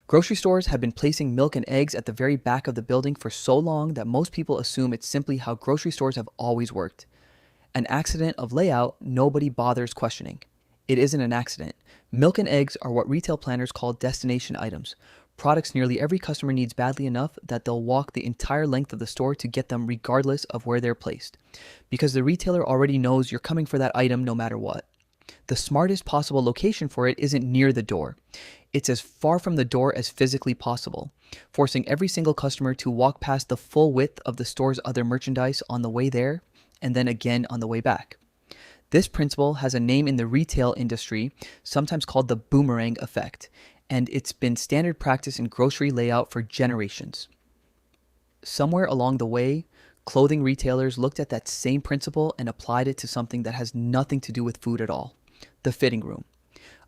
Grocery stores have been placing milk and eggs at the very back of the building for so long that most people assume it's simply how grocery stores have always worked. An accident of layout nobody bothers questioning. It isn't an accident. Milk and eggs are what retail planners call destination items, products nearly every customer needs badly enough that they'll walk the entire length of the store to get them regardless of where they're placed, because the retailer already knows you're coming for that item no matter what. The smartest possible location for it isn't near the door. It's as far from the door as physically possible, forcing every single customer to walk past the full width of the store's other merchandise on the way there and then again on the way back. This principle has a name in the retail industry, sometimes called the boomerang effect, and it's been standard practice in grocery layout for generations. Somewhere along the way, clothing retailers looked at that same principle and applied it to something that has nothing to do with food at all: the fitting room.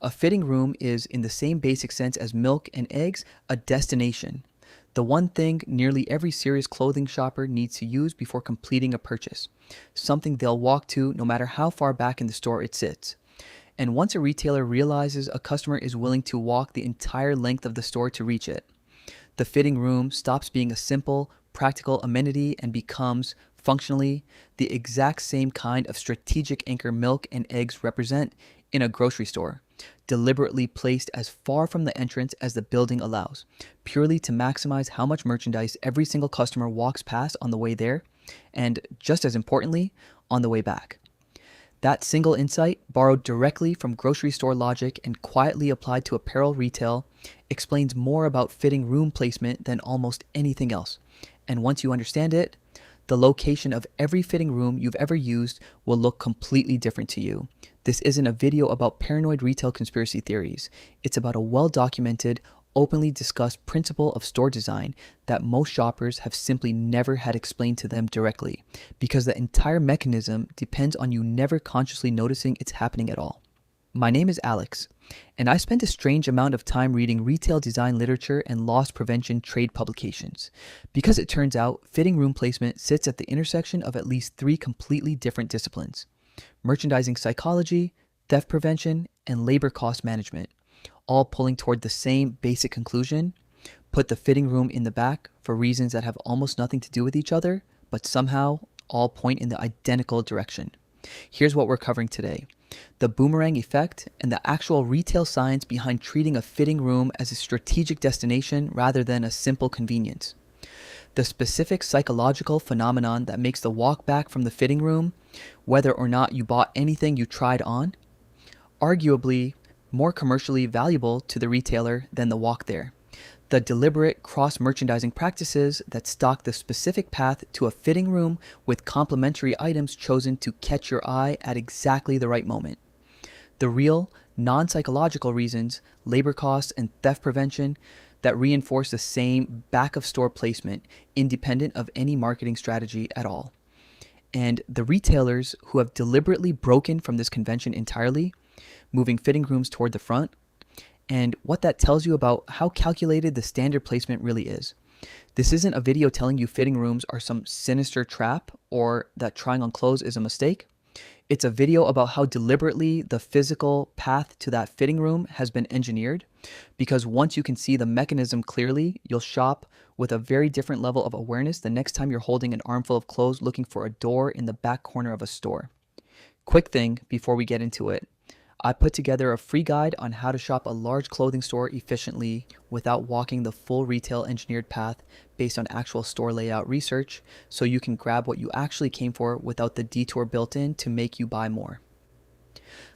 A fitting room is, in the same basic sense as milk and eggs, a destination. The one thing nearly every serious clothing shopper needs to use before completing a purchase. Something they'll walk to no matter how far back in the store it sits. And once a retailer realizes a customer is willing to walk the entire length of the store to reach it, the fitting room stops being a simple, practical amenity and becomes, functionally, the exact same kind of strategic anchor milk and eggs represent in a grocery store, deliberately placed as far from the entrance as the building allows, purely to maximize how much merchandise every single customer walks past on the way there, and, just as importantly, on the way back. That single insight, borrowed directly from grocery store logic and quietly applied to apparel retail, explains more about fitting room placement than almost anything else. And once you understand it, the location of every fitting room you've ever used will look completely different to you. This isn't a video about paranoid retail conspiracy theories. It's about a well-documented, openly discussed principle of store design that most shoppers have simply never had explained to them directly, because the entire mechanism depends on you never consciously noticing it's happening at all. My name is Alex, and I spent a strange amount of time reading retail design literature and loss prevention trade publications, because it turns out fitting room placement sits at the intersection of at least three completely different disciplines: merchandising psychology, theft prevention, and labor cost management, all pulling toward the same basic conclusion: put the fitting room in the back for reasons that have almost nothing to do with each other, but somehow all point in the identical direction. Here's what we're covering today: the boomerang effect and the actual retail science behind treating a fitting room as a strategic destination rather than a simple convenience. The specific psychological phenomenon that makes the walk back from the fitting room, whether or not you bought anything you tried on, arguably more commercially valuable to the retailer than the walk there. The deliberate cross-merchandising practices that stock the specific path to a fitting room with complementary items chosen to catch your eye at exactly the right moment. The real, non-psychological reasons, labor costs, and theft prevention that reinforce the same back-of-store placement, independent of any marketing strategy at all. And the retailers who have deliberately broken from this convention entirely, moving fitting rooms toward the front, and what that tells you about how calculated the standard placement really is. This isn't a video telling you fitting rooms are some sinister trap or that trying on clothes is a mistake. It's a video about how deliberately the physical path to that fitting room has been engineered, because once you can see the mechanism clearly, you'll shop with a very different level of awareness the next time you're holding an armful of clothes looking for a door in the back corner of a store. Quick thing before we get into it: I put together a free guide on how to shop a large clothing store efficiently without walking the full retail engineered path based on actual store layout research, so you can grab what you actually came for without the detour built in to make you buy more.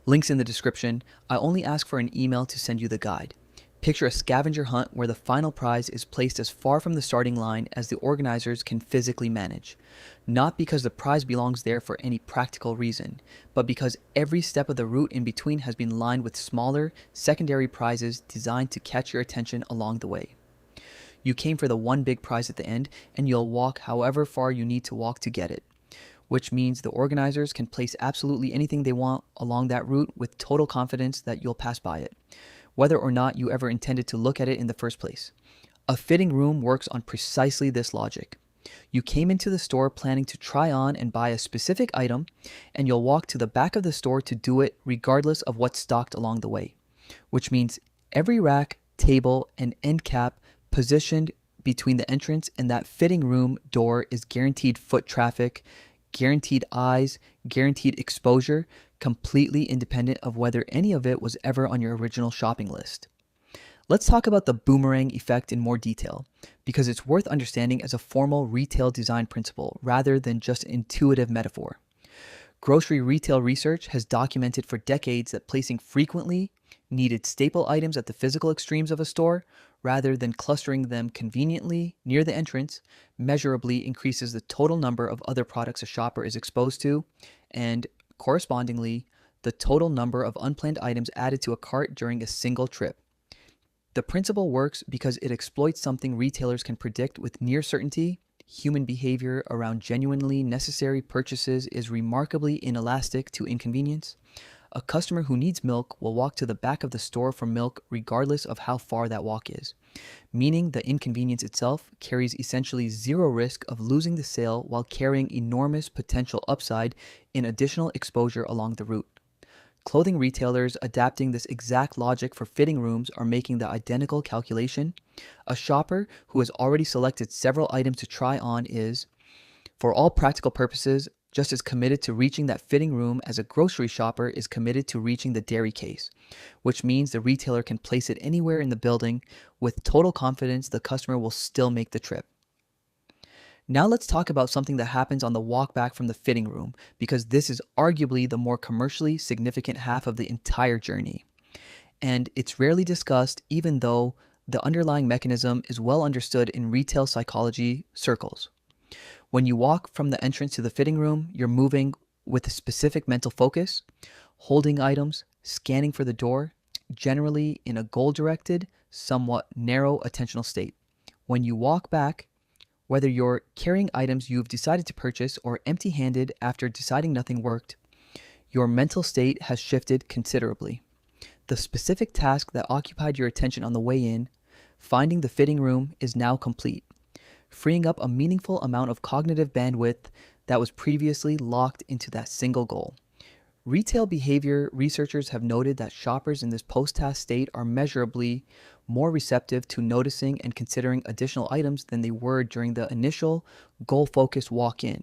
Links in the description. I only ask for an email to send you the guide. Picture a scavenger hunt where the final prize is placed as far from the starting line as the organizers can physically manage. Not because the prize belongs there for any practical reason, but because every step of the route in between has been lined with smaller, secondary prizes designed to catch your attention along the way. You came for the one big prize at the end, and you'll walk however far you need to walk to get it, which means the organizers can place absolutely anything they want along that route with total confidence that you'll pass by it, whether or not you ever intended to look at it in the first place. A fitting room works on precisely this logic. You came into the store planning to try on and buy a specific item, and you'll walk to the back of the store to do it regardless of what's stocked along the way, which means every rack, table, and end cap positioned between the entrance and that fitting room door is guaranteed foot traffic, guaranteed eyes, guaranteed exposure, completely independent of whether any of it was ever on your original shopping list. Let's talk about the boomerang effect in more detail, because it's worth understanding as a formal retail design principle rather than just an intuitive metaphor. Grocery retail research has documented for decades that placing frequently needed staple items at the physical extremes of a store, rather than clustering them conveniently near the entrance, measurably increases the total number of other products a shopper is exposed to, and correspondingly, the total number of unplanned items added to a cart during a single trip. The principle works because it exploits something retailers can predict with near certainty. Human behavior around genuinely necessary purchases is remarkably inelastic to inconvenience. A customer who needs milk will walk to the back of the store for milk regardless of how far that walk is, meaning the inconvenience itself carries essentially zero risk of losing the sale while carrying enormous potential upside in additional exposure along the route. Clothing retailers adapting this exact logic for fitting rooms are making the identical calculation. A shopper who has already selected several items to try on is, for all practical purposes, just as committed to reaching that fitting room as a grocery shopper is committed to reaching the dairy case, which means the retailer can place it anywhere in the building with total confidence the customer will still make the trip. Now let's talk about something that happens on the walk back from the fitting room, because this is arguably the more commercially significant half of the entire journey. And it's rarely discussed, even though the underlying mechanism is well understood in retail psychology circles. When you walk from the entrance to the fitting room, you're moving with a specific mental focus, holding items, scanning for the door, generally in a goal-directed, somewhat narrow attentional state. When you walk back, whether you're carrying items you've decided to purchase or empty-handed after deciding nothing worked, your mental state has shifted considerably. The specific task that occupied your attention on the way in, finding the fitting room, is now complete, freeing up a meaningful amount of cognitive bandwidth that was previously locked into that single goal. Retail behavior researchers have noted that shoppers in this post-task state are measurably more receptive to noticing and considering additional items than they were during the initial goal-focused walk-in,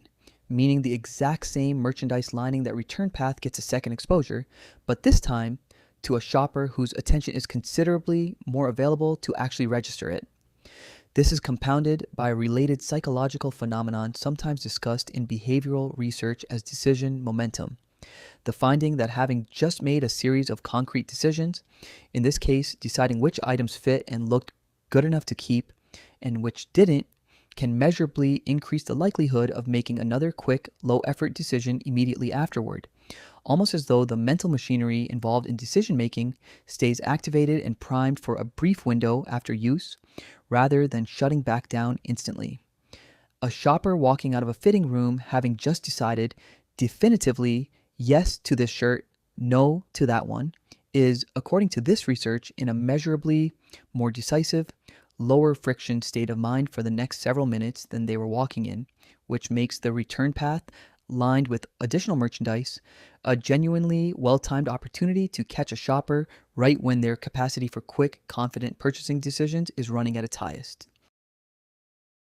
meaning the exact same merchandise lining that return path gets a second exposure, but this time to a shopper whose attention is considerably more available to actually register it. This is compounded by a related psychological phenomenon sometimes discussed in behavioral research as decision momentum. The finding that having just made a series of concrete decisions, in this case deciding which items fit and looked good enough to keep and which didn't, can measurably increase the likelihood of making another quick, low-effort decision immediately afterward, almost as though the mental machinery involved in decision-making stays activated and primed for a brief window after use, rather than shutting back down instantly. A shopper walking out of a fitting room having just decided definitively yes to this shirt, no to that one, is, according to this research, in a measurably more decisive, lower friction state of mind for the next several minutes than they were walking in, which makes the return path lined with additional merchandise a genuinely well-timed opportunity to catch a shopper right when their capacity for quick, confident purchasing decisions is running at its highest.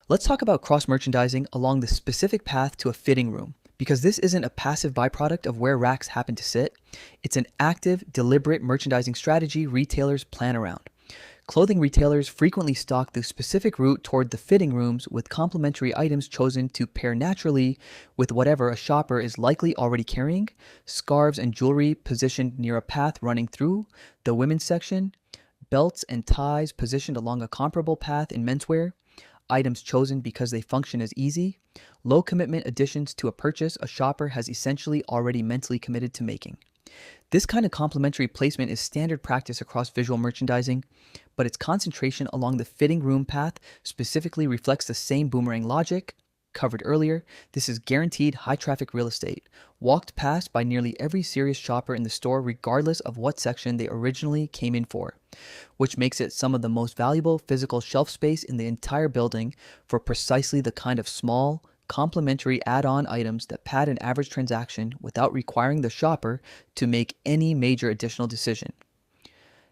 Let's talk about cross-merchandising along the specific path to a fitting room, because this isn't a passive byproduct of where racks happen to sit. It's an active, deliberate merchandising strategy retailers plan around. Clothing retailers frequently stock the specific route toward the fitting rooms with complementary items chosen to pair naturally with whatever a shopper is likely already carrying, scarves and jewelry positioned near a path running through the women's section, belts and ties positioned along a comparable path in menswear, items chosen because they function as easy, low commitment additions to a purchase a shopper has essentially already mentally committed to making. This kind of complementary placement is standard practice across visual merchandising, but its concentration along the fitting room path specifically reflects the same boomerang logic covered earlier. This is guaranteed high traffic real estate, walked past by nearly every serious shopper in the store regardless of what section they originally came in for, which makes it some of the most valuable physical shelf space in the entire building for precisely the kind of small, complementary add-on items that pad an average transaction without requiring the shopper to make any major additional decision.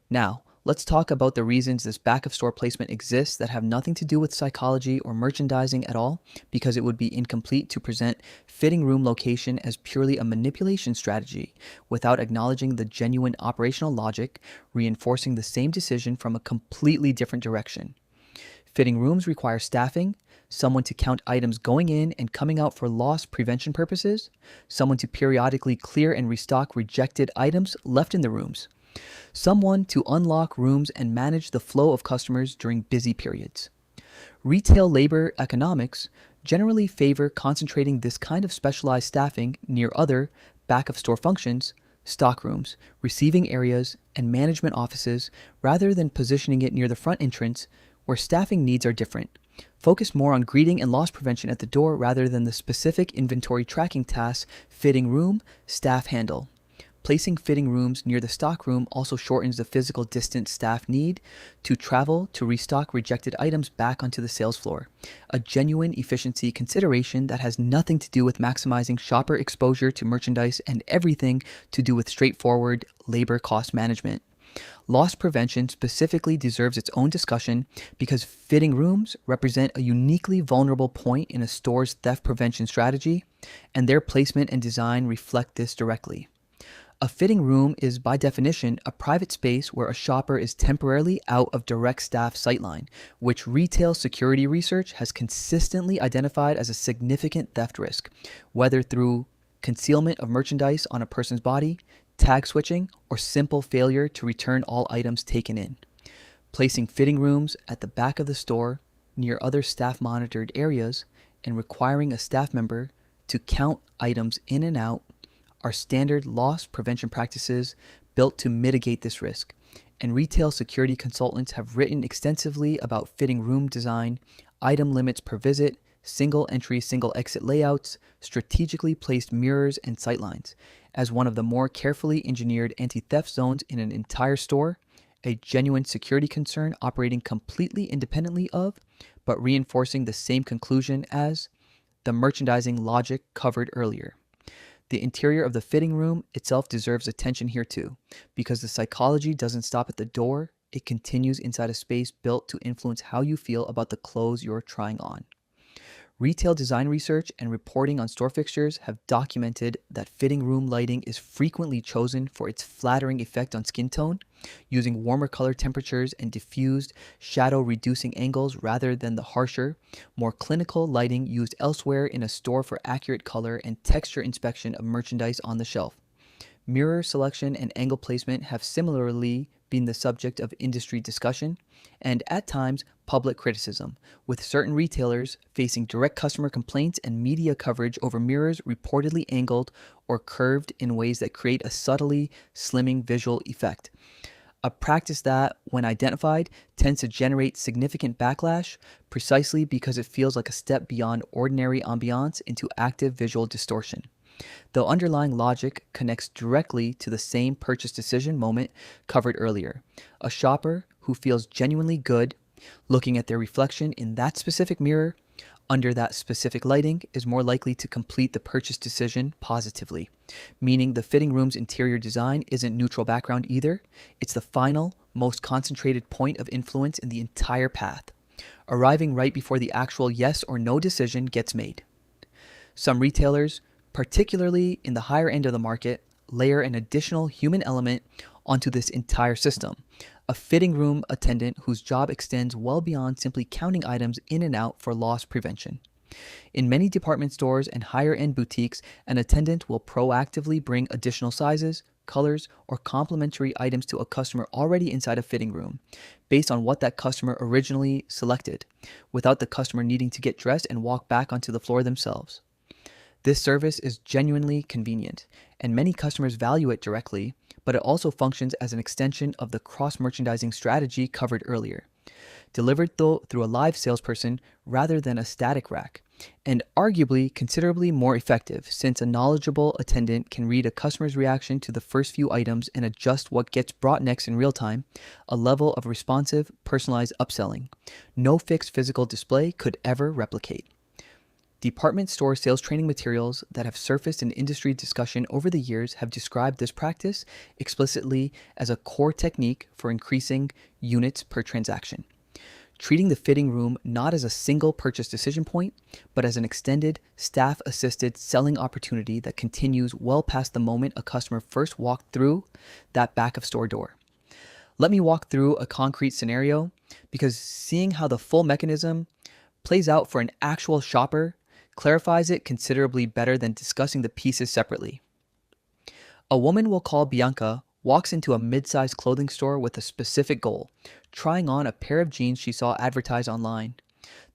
Now, Let's talk about the reasons this back of store placement exists that have nothing to do with psychology or merchandising at all, because it would be incomplete to present fitting room location as purely a manipulation strategy without acknowledging the genuine operational logic, reinforcing the same decision from a completely different direction. Fitting rooms require staffing, someone to count items going in and coming out for loss prevention purposes, someone to periodically clear and restock rejected items left in the rooms, someone to unlock rooms and manage the flow of customers during busy periods. Retail labor economics generally favor concentrating this kind of specialized staffing near other back-of-store functions, stock rooms, receiving areas, and management offices rather than positioning it near the front entrance where staffing needs are different. Focus more on greeting and loss prevention at the door rather than the specific inventory tracking tasks fitting room staff handle. Placing fitting rooms near the stock room also shortens the physical distance staff need to travel to restock rejected items back onto the sales floor, a genuine efficiency consideration that has nothing to do with maximizing shopper exposure to merchandise and everything to do with straightforward labor cost management. Loss prevention specifically deserves its own discussion because fitting rooms represent a uniquely vulnerable point in a store's theft prevention strategy, and their placement and design reflect this directly. A fitting room is, by definition, a private space where a shopper is temporarily out of direct staff sightline, which retail security research has consistently identified as a significant theft risk, whether through concealment of merchandise on a person's body, tag switching, or simple failure to return all items taken in. Placing fitting rooms at the back of the store near other staff-monitored areas and requiring a staff member to count items in and out are standard loss prevention practices built to mitigate this risk, and retail security consultants have written extensively about fitting room design, item limits per visit, single entry, single exit layouts, strategically placed mirrors and sightlines as one of the more carefully engineered anti-theft zones in an entire store, a genuine security concern operating completely independently of, but reinforcing the same conclusion as, the merchandising logic covered earlier. The interior of the fitting room itself deserves attention here too, because the psychology doesn't stop at the door, it continues inside a space built to influence how you feel about the clothes you're trying on. Retail design research and reporting on store fixtures have documented that fitting room lighting is frequently chosen for its flattering effect on skin tone, using warmer color temperatures and diffused, shadow-reducing angles rather than the harsher, more clinical lighting used elsewhere in a store for accurate color and texture inspection of merchandise on the shelf. Mirror selection and angle placement have similarly been the subject of industry discussion and, at times, public criticism, with certain retailers facing direct customer complaints and media coverage over mirrors reportedly angled or curved in ways that create a subtly slimming visual effect. A practice that, when identified, tends to generate significant backlash precisely because it feels like a step beyond ordinary ambiance into active visual distortion. The underlying logic connects directly to the same purchase decision moment covered earlier. A shopper who feels genuinely good looking at their reflection in that specific mirror under that specific lighting is more likely to complete the purchase decision positively, meaning the fitting room's interior design isn't neutral background either. It's the final, most concentrated point of influence in the entire path, arriving right before the actual yes or no decision gets made. Some retailers, particularly in the higher end of the market, layer an additional human element onto this entire system, a fitting room attendant whose job extends well beyond simply counting items in and out for loss prevention. In many department stores and higher-end boutiques, an attendant will proactively bring additional sizes, colors, or complementary items to a customer already inside a fitting room, based on what that customer originally selected, without the customer needing to get dressed and walk back onto the floor themselves. This service is genuinely convenient, and many customers value it directly, but it also functions as an extension of the cross-merchandising strategy covered earlier, delivered though through a live salesperson rather than a static rack, and arguably considerably more effective since a knowledgeable attendant can read a customer's reaction to the first few items and adjust what gets brought next in real time, a level of responsive, personalized upselling no fixed physical display could ever replicate. Department store sales training materials that have surfaced in industry discussion over the years have described this practice explicitly as a core technique for increasing units per transaction, treating the fitting room not as a single purchase decision point, but as an extended, staff-assisted selling opportunity that continues well past the moment a customer first walked through that back of store door. Let me walk through a concrete scenario, because seeing how the full mechanism plays out for an actual shopper clarifies it considerably better than discussing the pieces separately. A woman we'll call Bianca walks into a mid-sized clothing store with a specific goal, trying on a pair of jeans she saw advertised online.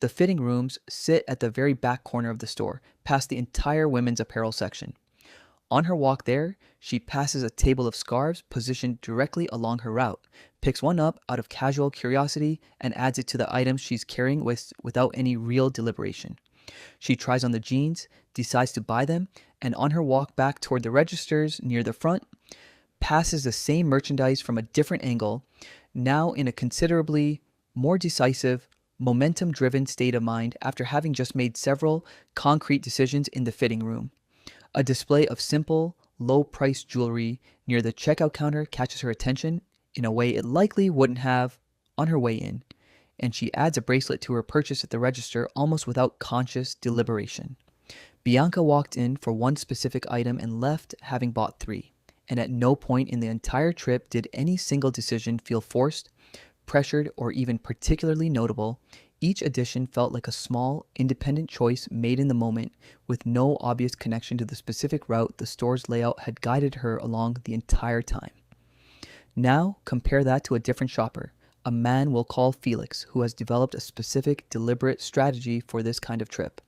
The fitting rooms sit at the very back corner of the store, past the entire women's apparel section. On her walk there, she passes a table of scarves positioned directly along her route, picks one up out of casual curiosity, and adds it to the items she's carrying without any real deliberation. She tries on the jeans, decides to buy them, and on her walk back toward the registers near the front, passes the same merchandise from a different angle, now in a considerably more decisive, momentum-driven state of mind after having just made several concrete decisions in the fitting room. A display of simple, low-priced jewelry near the checkout counter catches her attention in a way it likely wouldn't have on her way in, and she adds a bracelet to her purchase at the register almost without conscious deliberation. Bianca walked in for one specific item and left having bought 3, and at no point in the entire trip did any single decision feel forced, pressured, or even particularly notable. Each addition felt like a small, independent choice made in the moment, with no obvious connection to the specific route the store's layout had guided her along the entire time. Now, compare that to a different shopper, a man we'll call Felix, who has developed a specific, deliberate strategy for this kind of trip.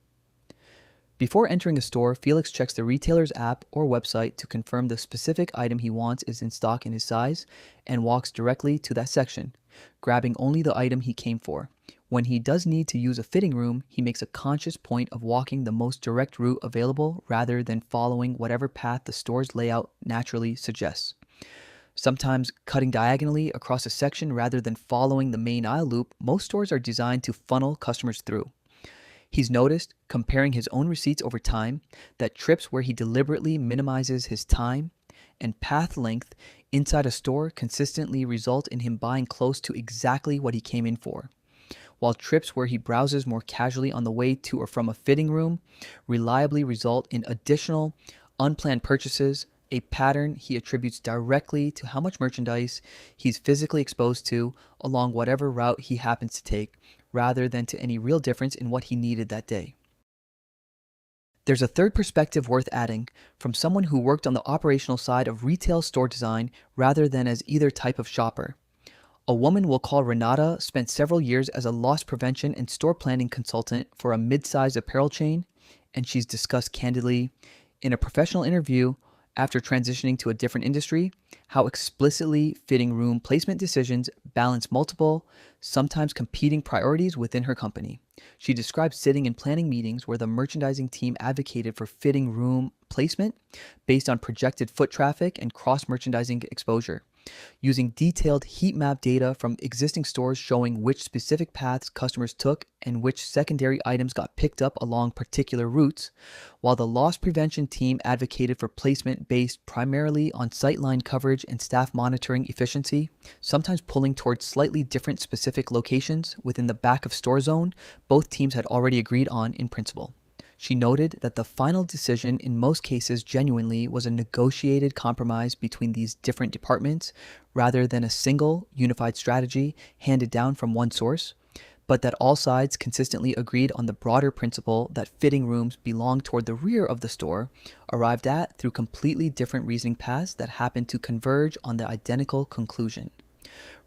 Before entering a store, Felix checks the retailer's app or website to confirm the specific item he wants is in stock in his size, and walks directly to that section, grabbing only the item he came for. When he does need to use a fitting room, he makes a conscious point of walking the most direct route available rather than following whatever path the store's layout naturally suggests. Sometimes cutting diagonally across a section rather than following the main aisle loop, most stores are designed to funnel customers through. He's noticed, comparing his own receipts over time, that trips where he deliberately minimizes his time and path length inside a store consistently result in him buying close to exactly what he came in for, while trips where he browses more casually on the way to or from a fitting room reliably result in additional unplanned purchases, a pattern he attributes directly to how much merchandise he's physically exposed to along whatever route he happens to take, rather than to any real difference in what he needed that day. There's a third perspective worth adding, from someone who worked on the operational side of retail store design rather than as either type of shopper. A woman we'll call Renata spent several years as a loss prevention and store planning consultant for a mid-sized apparel chain, and she's discussed candidly in a professional interview after transitioning to a different industry how explicitly fitting room placement decisions balance multiple, sometimes competing priorities within her company. She described sitting in planning meetings where the merchandising team advocated for fitting room placement based on projected foot traffic and cross-merchandising exposure, using detailed heat map data from existing stores showing which specific paths customers took and which secondary items got picked up along particular routes, while the loss prevention team advocated for placement based primarily on sightline coverage and staff monitoring efficiency, sometimes pulling towards slightly different specific locations within the back of store zone both teams had already agreed on in principle. She noted that the final decision in most cases genuinely was a negotiated compromise between these different departments rather than a single unified strategy handed down from one source, but that all sides consistently agreed on the broader principle that fitting rooms belong toward the rear of the store, arrived at through completely different reasoning paths that happened to converge on the identical conclusion.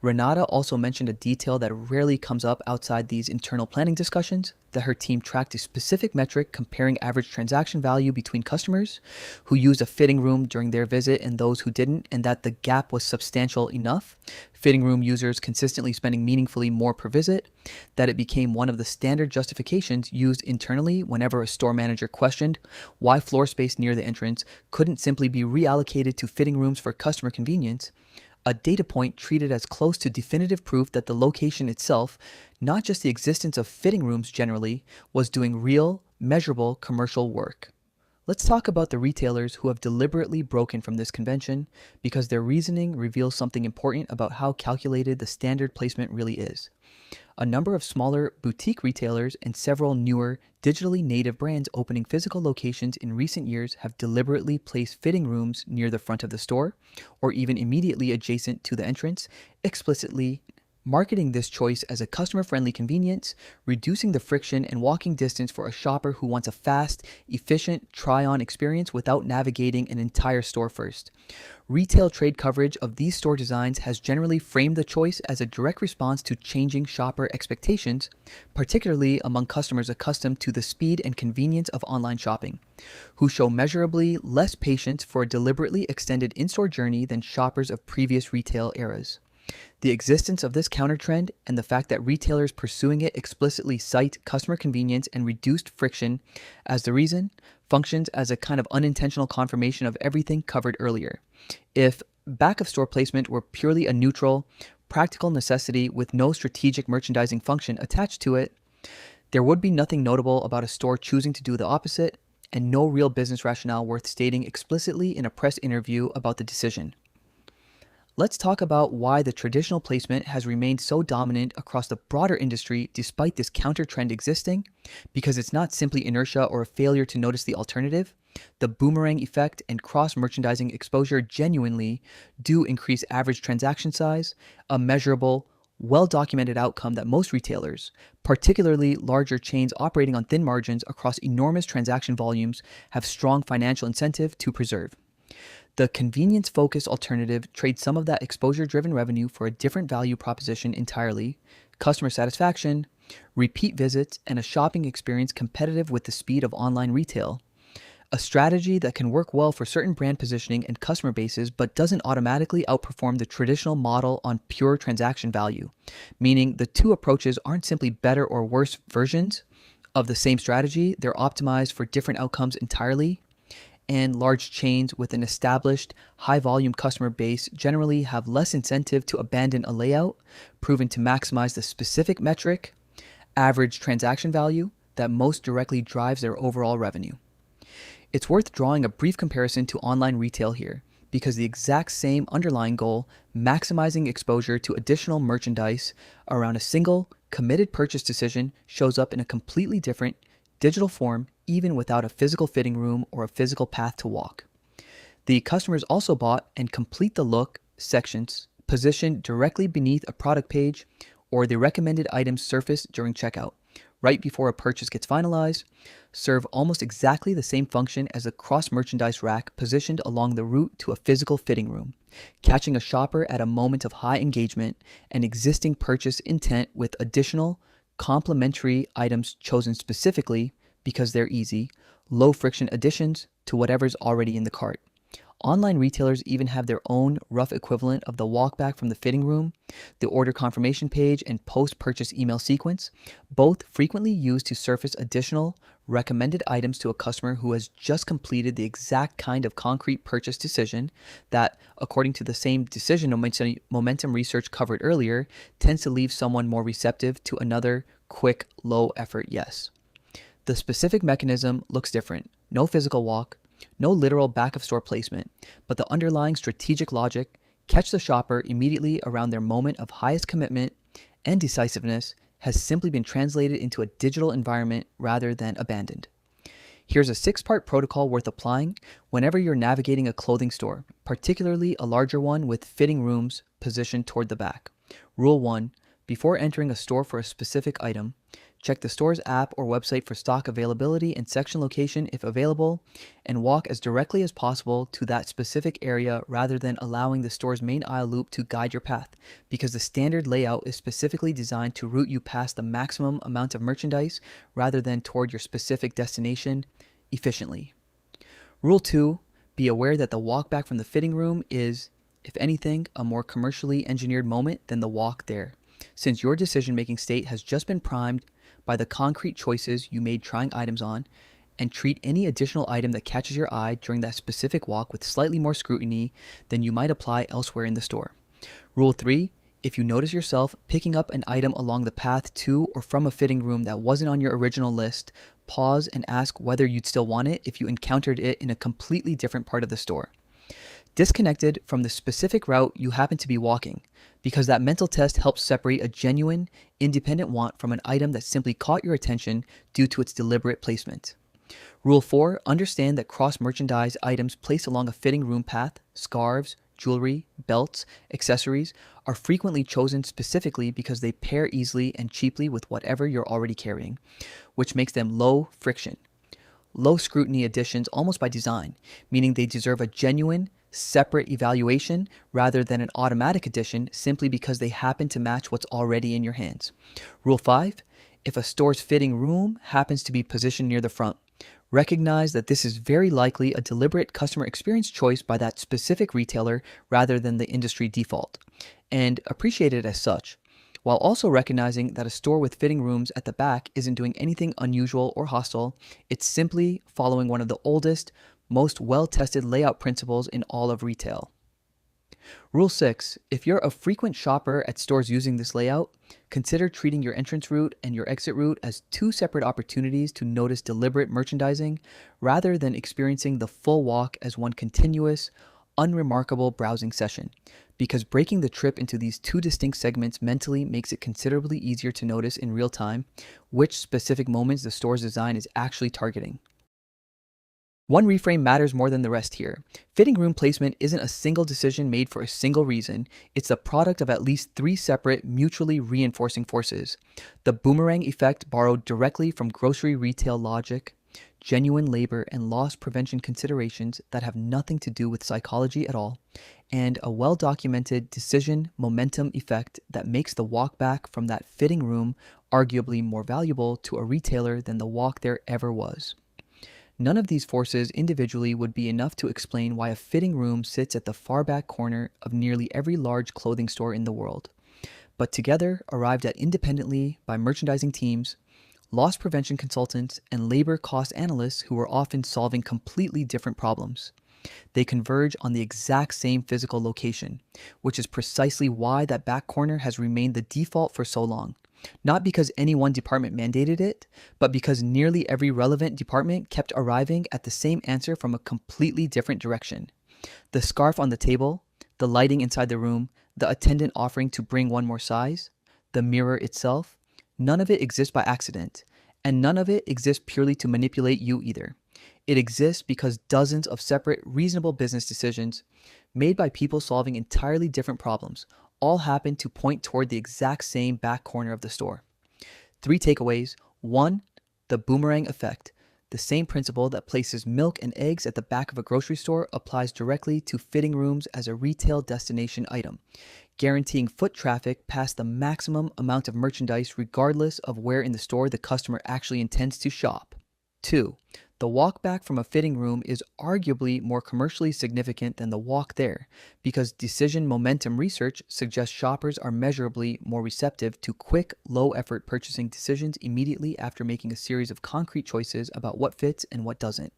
Renata also mentioned a detail that rarely comes up outside these internal planning discussions, that her team tracked a specific metric comparing average transaction value between customers who used a fitting room during their visit and those who didn't, and that the gap was substantial enough, fitting room users consistently spending meaningfully more per visit, that it became one of the standard justifications used internally whenever a store manager questioned why floor space near the entrance couldn't simply be reallocated to fitting rooms for customer convenience, a data point treated as close to definitive proof that the location itself, not just the existence of fitting rooms generally, was doing real, measurable commercial work. Let's talk about the retailers who have deliberately broken from this convention because their reasoning reveals something important about how calculated the standard placement really is. A number of smaller boutique retailers and several newer digitally native brands opening physical locations in recent years have deliberately placed fitting rooms near the front of the store or even immediately adjacent to the entrance, explicitly marketing this choice as a customer-friendly convenience, reducing the friction and walking distance for a shopper who wants a fast, efficient try-on experience without navigating an entire store first. Retail trade coverage of these store designs has generally framed the choice as a direct response to changing shopper expectations, particularly among customers accustomed to the speed and convenience of online shopping, who show measurably less patience for a deliberately extended in-store journey than shoppers of previous retail eras. The existence of this counter-trend and the fact that retailers pursuing it explicitly cite customer convenience and reduced friction as the reason functions as a kind of unintentional confirmation of everything covered earlier. If back-of-store placement were purely a neutral, practical necessity with no strategic merchandising function attached to it, there would be nothing notable about a store choosing to do the opposite and no real business rationale worth stating explicitly in a press interview about the decision. Let's talk about why the traditional placement has remained so dominant across the broader industry despite this counter-trend existing, because it's not simply inertia or a failure to notice the alternative. The boomerang effect and cross-merchandising exposure genuinely do increase average transaction size, a measurable, well-documented outcome that most retailers, particularly larger chains operating on thin margins across enormous transaction volumes, have strong financial incentive to preserve. The convenience-focused alternative trades some of that exposure-driven revenue for a different value proposition entirely: customer satisfaction, repeat visits, and a shopping experience competitive with the speed of online retail. A strategy that can work well for certain brand positioning and customer bases but doesn't automatically outperform the traditional model on pure transaction value, meaning the two approaches aren't simply better or worse versions of the same strategy, they're optimized for different outcomes entirely. And large chains with an established, high-volume customer base generally have less incentive to abandon a layout proven to maximize the specific metric, average transaction value, that most directly drives their overall revenue. It's worth drawing a brief comparison to online retail here, because the exact same underlying goal, maximizing exposure to additional merchandise around a single, committed purchase decision, shows up in a completely different, digital form even without a physical fitting room or a physical path to walk. The customers also bought and complete the look sections positioned directly beneath a product page or the recommended items surfaced during checkout, right before a purchase gets finalized, serve almost exactly the same function as a cross-merchandise rack positioned along the route to a physical fitting room, catching a shopper at a moment of high engagement and existing purchase intent with additional complementary items chosen specifically because they're easy, low-friction additions to whatever's already in the cart. Online retailers even have their own rough equivalent of the walkback from the fitting room, the order confirmation page, and post-purchase email sequence, both frequently used to surface additional recommended items to a customer who has just completed the exact kind of concrete purchase decision that, according to the same decision momentum research covered earlier, tends to leave someone more receptive to another quick, low-effort yes. The specific mechanism looks different. No physical walk, no literal back-of-store placement, but the underlying strategic logic: catch the shopper immediately around their moment of highest commitment and decisiveness has simply been translated into a digital environment rather than abandoned. Here's a 6-part protocol worth applying whenever you're navigating a clothing store, particularly a larger one with fitting rooms positioned toward the back. Rule 1. Before entering a store for a specific item, check the store's app or website for stock availability and section location if available, and walk as directly as possible to that specific area rather than allowing the store's main aisle loop to guide your path, because the standard layout is specifically designed to route you past the maximum amount of merchandise rather than toward your specific destination efficiently. Rule 2. Be aware that the walk back from the fitting room is, if anything, a more commercially engineered moment than the walk there, since your decision-making state has just been primed by the concrete choices you made trying items on, and treat any additional item that catches your eye during that specific walk with slightly more scrutiny than you might apply elsewhere in the store. Rule 3. If you notice yourself picking up an item along the path to or from a fitting room that wasn't on your original list, pause and ask whether you'd still want it if you encountered it in a completely different part of the store. Disconnected from the specific route you happen to be walking, because that mental test helps separate a genuine, independent want from an item that simply caught your attention due to its deliberate placement. Rule 4, understand that cross-merchandise items placed along a fitting room path, scarves, jewelry, belts, accessories, are frequently chosen specifically because they pair easily and cheaply with whatever you're already carrying, which makes them low friction, low scrutiny additions almost by design, meaning they deserve a genuine, separate evaluation rather than an automatic addition simply because they happen to match what's already in your hands. Rule 5, if a store's fitting room happens to be positioned near the front, recognize that this is very likely a deliberate customer experience choice by that specific retailer rather than the industry default, and appreciate it as such, while also recognizing that a store with fitting rooms at the back isn't doing anything unusual or hostile. It's simply following one of the oldest, most well-tested layout principles in all of retail. Rule 6, if you're a frequent shopper at stores using this layout, consider treating your entrance route and your exit route as two separate opportunities to notice deliberate merchandising rather than experiencing the full walk as one continuous, unremarkable browsing session, because breaking the trip into these two distinct segments mentally makes it considerably easier to notice in real time which specific moments the store's design is actually targeting. One reframe matters more than the rest here. Fitting room placement isn't a single decision made for a single reason. It's the product of at least three separate, mutually reinforcing forces. The boomerang effect borrowed directly from grocery retail logic, genuine labor and loss prevention considerations that have nothing to do with psychology at all, and a well-documented decision momentum effect that makes the walk back from that fitting room arguably more valuable to a retailer than the walk there ever was. None of these forces individually would be enough to explain why a fitting room sits at the far back corner of nearly every large clothing store in the world, but together arrived at independently by merchandising teams, loss prevention consultants, and labor cost analysts who were often solving completely different problems. They converge on the exact same physical location, which is precisely why that back corner has remained the default for so long. Not because any one department mandated it, but because nearly every relevant department kept arriving at the same answer from a completely different direction. The scarf on the table, the lighting inside the room, the attendant offering to bring one more size, the mirror itself, none of it exists by accident, and none of it exists purely to manipulate you either. It exists because dozens of separate, reasonable business decisions made by people solving entirely different problems all happen to point toward the exact same back corner of the store. 3 takeaways. 1, the boomerang effect. The same principle that places milk and eggs at the back of a grocery store applies directly to fitting rooms as a retail destination item, guaranteeing foot traffic past the maximum amount of merchandise regardless of where in the store the customer actually intends to shop. 2, the walk back from a fitting room is arguably more commercially significant than the walk there, because decision momentum research suggests shoppers are measurably more receptive to quick, low-effort purchasing decisions immediately after making a series of concrete choices about what fits and what doesn't.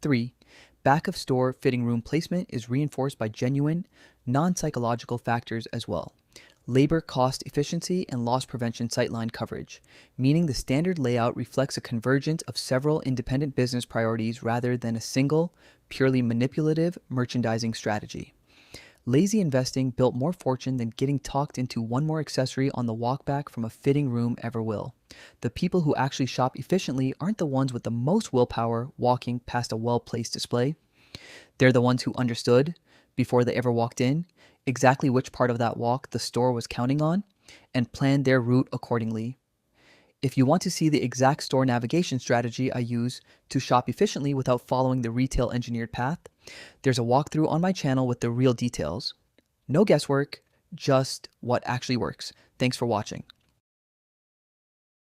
3, back-of-store fitting room placement is reinforced by genuine, non-psychological factors as well. Labor cost efficiency and loss prevention sightline coverage, meaning the standard layout reflects a convergence of several independent business priorities rather than a single, purely manipulative merchandising strategy. Lazy investing built more fortune than getting talked into one more accessory on the walk back from a fitting room ever will. The people who actually shop efficiently aren't the ones with the most willpower walking past a well-placed display. They're the ones who understood, before they ever walked in, exactly which part of that walk the store was counting on, and planned their route accordingly. If you want to see the exact store navigation strategy I use to shop efficiently without following the retail engineered path, there's a walkthrough on my channel with the real details. No guesswork, just what actually works. Thanks for watching.